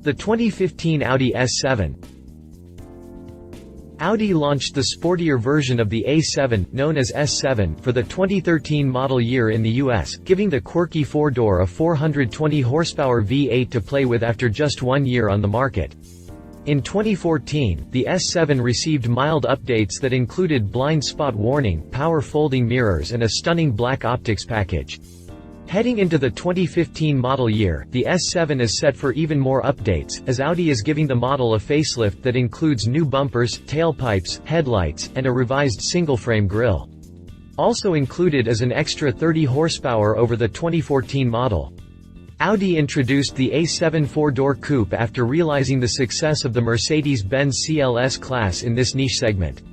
The 2015 Audi S7. Audi launched the sportier version of the A7, known as S7, for the 2013 model year in the US, giving the quirky four-door a 420 horsepower V8 to play with after just 1 year on the market. In 2014, the S7 received mild updates that included blind spot warning, power folding mirrors and a stunning black optics package. Heading into the 2015 model year, the S7 is set for even more updates, as Audi is giving the model a facelift that includes new bumpers, tailpipes, headlights, and a revised single-frame grille. Also included is an extra 30 horsepower over the 2014 model. Audi introduced the A7 four-door coupe after realizing the success of the Mercedes-Benz CLS-Class in this niche segment.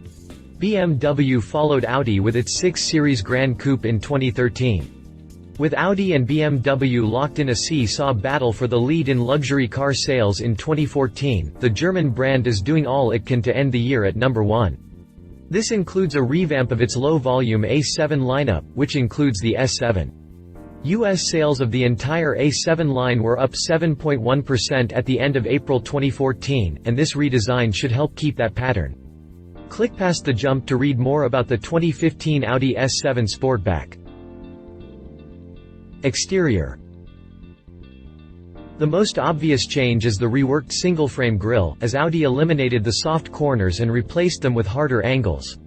BMW followed Audi with its 6 Series Gran Coupe in 2013. With Audi and BMW locked in a seesaw battle for the lead in luxury car sales in 2014, the German brand is doing all it can to end the year at number 1. This includes a revamp of its low-volume A7 lineup, which includes the S7. US sales of the entire A7 line were up 7.1% at the end of April 2014, and this redesign should help keep that pattern. Click past the jump to read more about the 2015 Audi S7 Sportback. Exterior. The most obvious change is the reworked single-frame grille, as Audi eliminated the soft corners and replaced them with harder angles.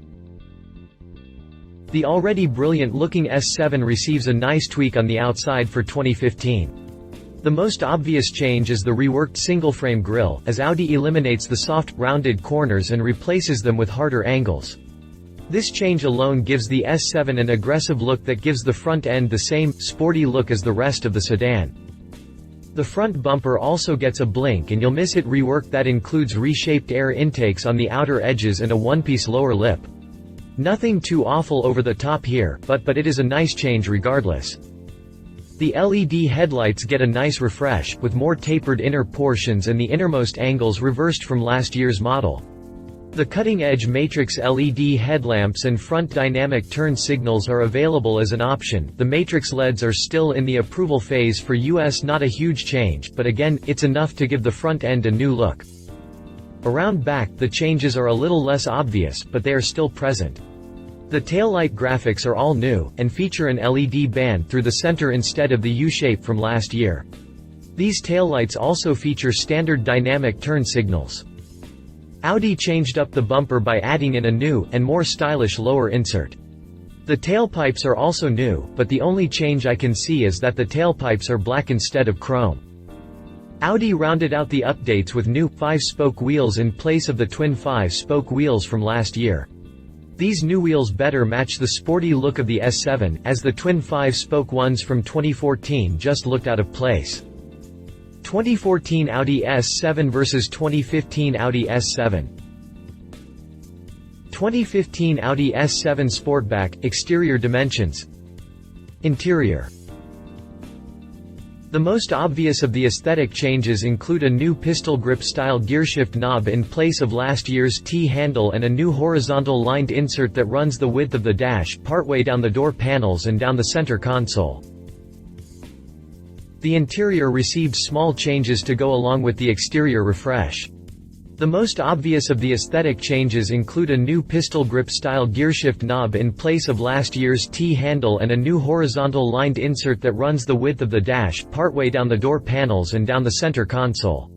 The already brilliant-looking S7 receives a nice tweak on the outside for 2015. The most obvious change is the reworked single-frame grille, as Audi eliminates the soft, rounded corners and replaces them with harder angles. This change alone gives the S7 an aggressive look that gives the front end the same, sporty look as the rest of the sedan. The front bumper also gets a blink and you'll miss it rework that includes reshaped air intakes on the outer edges and a one-piece lower lip. Nothing too awful over the top here, but it is a nice change regardless. The LED headlights get a nice refresh, with more tapered inner portions and the innermost angles reversed from last year's model. The cutting-edge matrix LED headlamps and front dynamic turn signals are available as an option. The matrix LEDs are still in the approval phase for US, not a huge change, but again, it's enough to give the front end a new look. Around back, the changes are a little less obvious, but they are still present. The taillight graphics are all new, and feature an LED band through the center instead of the U-shape from last year. These taillights also feature standard dynamic turn signals. Audi changed up the bumper by adding in a new, and more stylish lower insert. The tailpipes are also new, but the only change I can see is that the tailpipes are black instead of chrome. Audi rounded out the updates with new, 5-spoke wheels in place of the twin 5-spoke wheels from last year. These new wheels better match the sporty look of the S7, as the twin 5-spoke ones from 2014 just looked out of place. 2014 Audi S7 vs 2015 Audi S7. 2015 Audi S7 Sportback. Exterior dimensions. Interior. The most obvious of the aesthetic changes include a new pistol grip-style gearshift knob in place of last year's T-handle and a new horizontal lined insert that runs the width of the dash, partway down the door panels and down the center console. The interior received small changes to go along with the exterior refresh. The most obvious of the aesthetic changes include a new pistol grip-style gearshift knob in place of last year's T-handle and a new horizontal lined insert that runs the width of the dash, partway down the door panels and down the center console.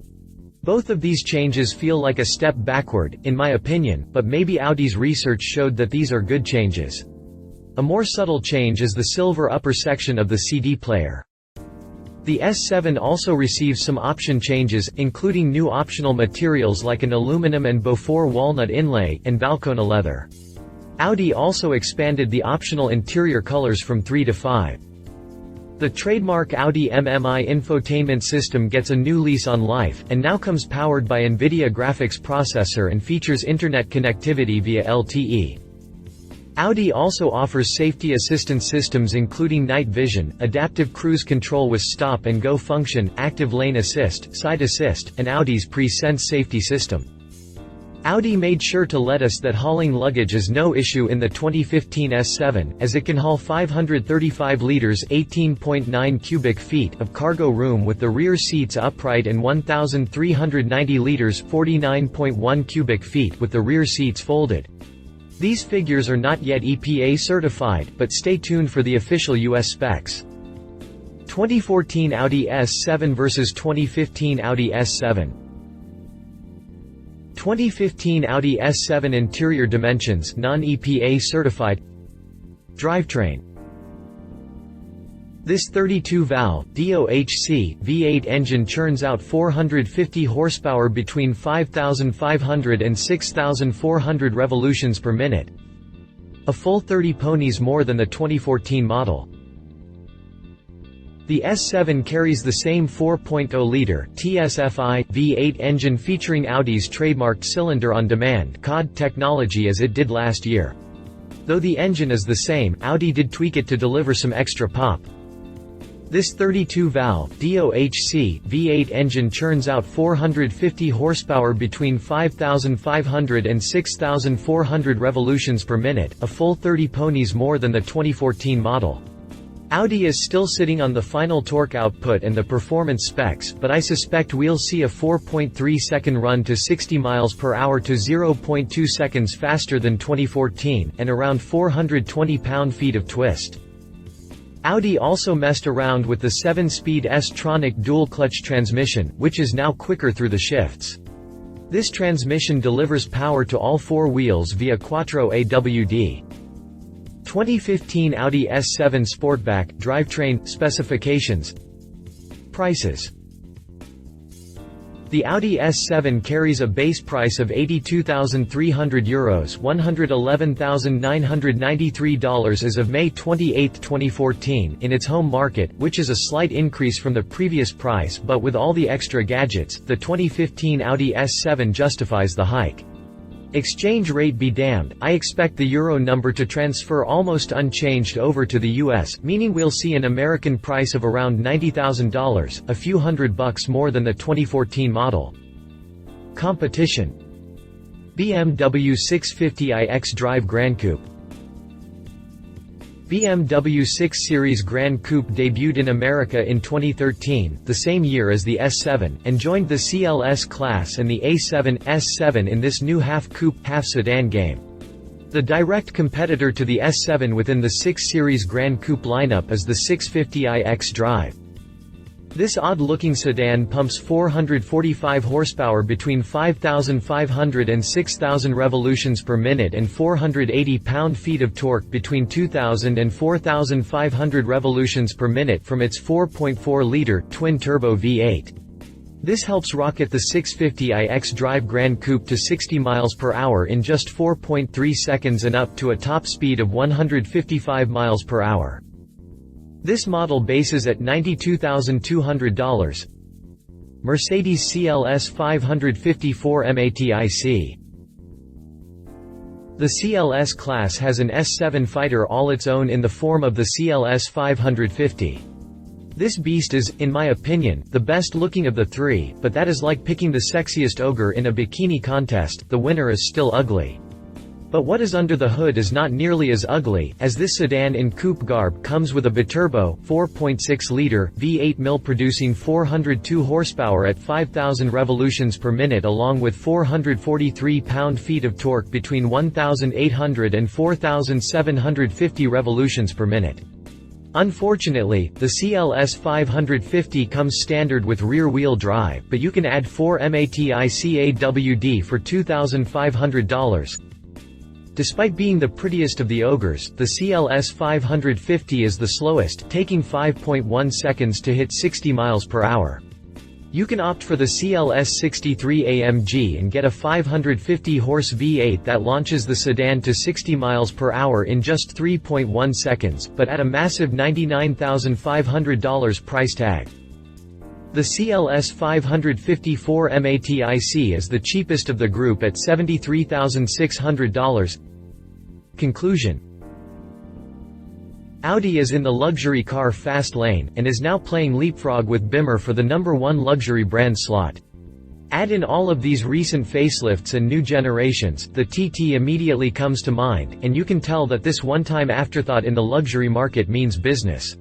Both of these changes feel like a step backward, in my opinion, but maybe Audi's research showed that these are good changes. A more subtle change is the silver upper section of the CD player. The S7 also receives some option changes, including new optional materials like an aluminum and Beaufort walnut inlay, and Valcona leather. Audi also expanded the optional interior colors from 3 to 5. The trademark Audi MMI infotainment system gets a new lease on life, and now comes powered by NVIDIA graphics processor and features internet connectivity via LTE. Audi also offers safety assistance systems including night vision, adaptive cruise control with stop and go function, active lane assist, side assist, and Audi's pre-sense safety system. Audi made sure to let us that hauling luggage is no issue in the 2015 S7, as it can haul 535 liters (18.9 cubic feet) of cargo room with the rear seats upright and 1,390 liters (49.1 cubic feet) with the rear seats folded. These figures are not yet EPA certified, but stay tuned for the official US specs. 2014 Audi S7 vs 2015 Audi S7. 2015 Audi S7 interior dimensions non-EPA certified. Drivetrain. This 32-valve DOHC V8 engine churns out 450 horsepower between 5,500 and 6,400 revolutions per minute. A full 30 ponies more than the 2014 model. The S7 carries the same 4.0-liter TSFI V8 engine featuring Audi's trademarked cylinder-on-demand (COD) technology as it did last year. Though the engine is the same, Audi did tweak it to deliver some extra pop. This 32-valve DOHC V8 engine churns out 450 horsepower between 5,500 and 6,400 revolutions per minute, a full 30 ponies more than the 2014 model. Audi is still sitting on the final torque output and the performance specs, but I suspect we'll see a 4.3-second run to 60 miles per hour to 0.2 seconds faster than 2014, and around 420 pound-feet of twist. Audi also messed around with the 7-speed S-tronic dual-clutch transmission, which is now quicker through the shifts. This transmission delivers power to all four wheels via Quattro AWD. 2015 Audi S7 Sportback drivetrain specifications. Prices. The Audi S7 carries a base price of €82,300 $111,993 as of May 28, 2014 in its home market, which is a slight increase from the previous price, but with all the extra gadgets, the 2015 Audi S7 justifies the hike. Exchange rate be damned, I expect the euro number to transfer almost unchanged over to the US, meaning we'll see an American price of around $90,000, a few $100 more than the 2014 model. Competition. BMW 650iX Drive Gran Coupe. BMW 6 Series Gran Coupe debuted in America in 2013, the same year as the S7, and joined the CLS-Class and the A7, S7 in this new half-coupe, half-sedan game. The direct competitor to the S7 within the 6 Series Gran Coupe lineup is the 650iX Drive. This odd-looking sedan pumps 445 horsepower between 5,500 and 6,000 revolutions per minute and 480 pound-feet of torque between 2,000 and 4,500 revolutions per minute from its 4.4-liter twin-turbo V8. This helps rocket the 650iX Drive Gran Coupe to 60 miles per hour in just 4.3 seconds and up to a top speed of 155 miles per hour. This model bases at $92,200. Mercedes CLS 554 MATIC. The CLS class has an S7 fighter all its own in the form of the CLS 550. This beast is, in my opinion, the best looking of the three, but that is like picking the sexiest ogre in a bikini contest, the winner is still ugly. But what is under the hood is not nearly as ugly, as this sedan in coupe garb comes with a biturbo, 4.6-liter, V8 mill producing 402 horsepower at 5,000 revolutions per minute along with 443 pound-feet of torque between 1,800 and 4,750 revolutions per minute. Unfortunately, the CLS 550 comes standard with rear-wheel drive, but you can add 4 MATIC AWD for $2,500. Despite being the prettiest of the ogres, the CLS 550 is the slowest, taking 5.1 seconds to hit 60 miles per hour. You can opt for the CLS 63 AMG and get a 550-horse V8 that launches the sedan to 60 miles per hour in just 3.1 seconds, but at a massive $99,500 price tag. The CLS 554 MATIC is the cheapest of the group at $73,600. Conclusion. Audi is in the luxury car fast lane, and is now playing leapfrog with Bimmer for the #1 luxury brand slot. Add in all of these recent facelifts and new generations, the TT immediately comes to mind, and you can tell that this one-time afterthought in the luxury market means business.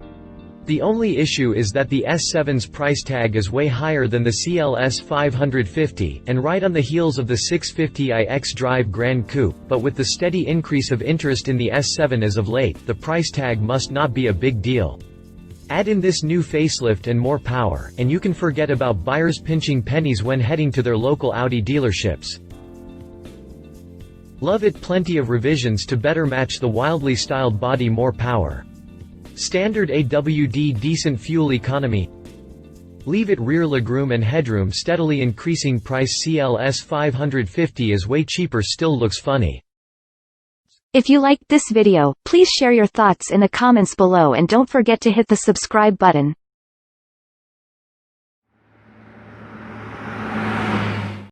The only issue is that the S7's price tag is way higher than the CLS 550, and right on the heels of the 650i xDrive Gran Coupe, but with the steady increase of interest in the S7 as of late, the price tag must not be a big deal. Add in this new facelift and more power, and you can forget about buyers pinching pennies when heading to their local Audi dealerships. Love it. Plenty of revisions to better match the wildly styled body. More power. Standard AWD. Decent fuel economy. Leave it. Rear legroom and headroom steadily increasing. Price CLS 550 is way cheaper, still looks funny. If you liked this video, please share your thoughts in the comments below and don't forget to hit the subscribe button.